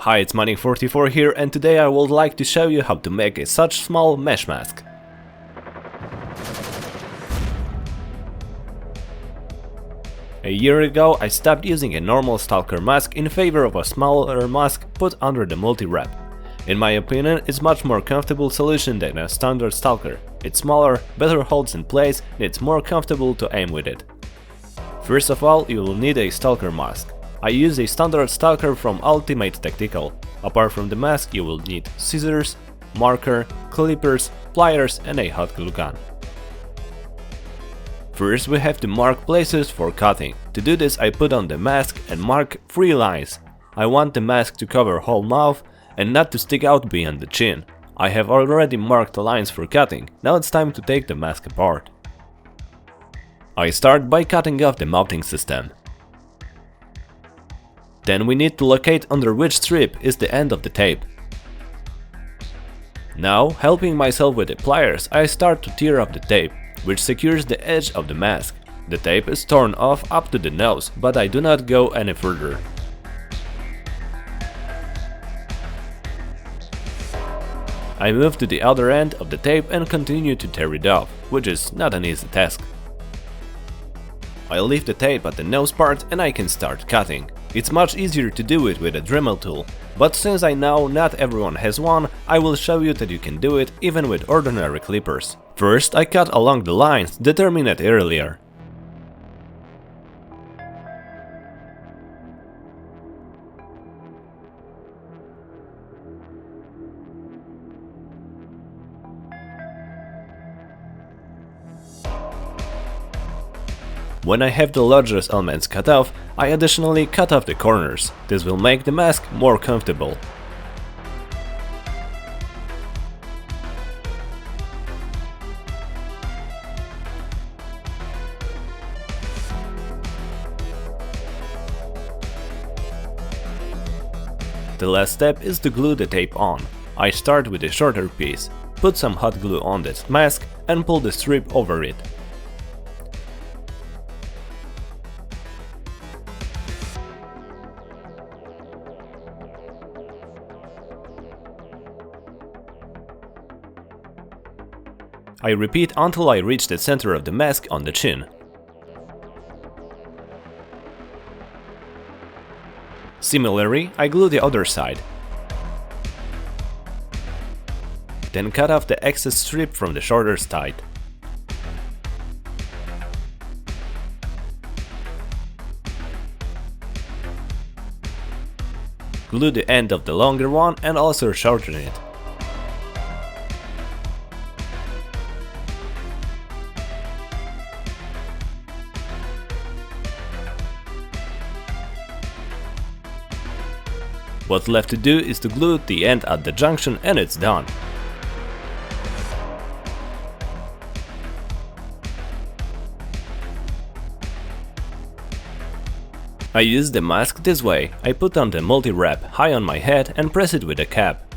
Hi, it's Mining44 here, and today I would like to show you how to make a such small mesh mask. A year ago I stopped using a normal stalker mask in favor of a smaller mask put under the multi-wrap. In my opinion, it's much more comfortable solution than a standard stalker. It's smaller, better holds in place, and it's more comfortable to aim with it. First of all, you will need a stalker mask. I use a standard stalker from Ultimate Tactical. Apart from the mask, you will need scissors, marker, clippers, pliers and a hot glue gun. First we have to mark places for cutting. To do this I put on the mask and mark 3 lines. I want the mask to cover whole mouth and not to stick out beyond the chin. I have already marked the lines for cutting, now it's time to take the mask apart. I start by cutting off the mounting system. Then we need to locate under which strip is the end of the tape. Now, helping myself with the pliers, I start to tear off the tape, which secures the edge of the mask. The tape is torn off up to the nose, but I do not go any further. I move to the other end of the tape and continue to tear it off, which is not an easy task. I leave the tape at the nose part and I can start cutting. It's much easier to do it with a Dremel tool, but since I know not everyone has one, I will show you that you can do it even with ordinary clippers. First, I cut along the lines determined earlier. When I have the largest elements cut off, I additionally cut off the corners. This will make the mask more comfortable. The last step is to glue the tape on. I start with a shorter piece, put some hot glue on this mask and pull the strip over it. I repeat until I reach the center of the mask on the chin. Similarly, I glue the other side. Then cut off the excess strip from the shorter side. Glue the end of the longer one and also shorten it. What's left to do is to glue the end at the junction and it's done. I use the mask this way. I put on the multi-wrap high on my head and press it with a cap.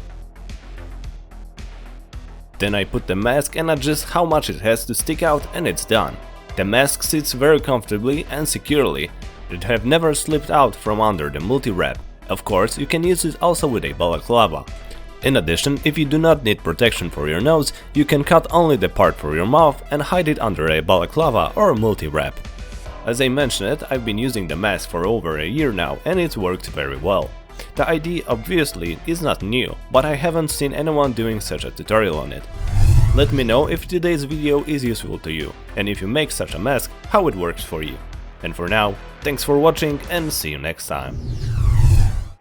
Then I put the mask and adjust how much it has to stick out and it's done. The mask sits very comfortably and securely. It have never slipped out from under the multi-wrap. Of course, you can use it also with a balaclava. In addition, if you do not need protection for your nose, you can cut only the part for your mouth and hide it under a balaclava or multi-wrap. As I mentioned, I've been using the mask for over a year now and it works very well. The idea obviously is not new, but I haven't seen anyone doing such a tutorial on it. Let me know if today's video is useful to you, and if you make such a mask, how it works for you. And for now, thanks for watching and see you next time.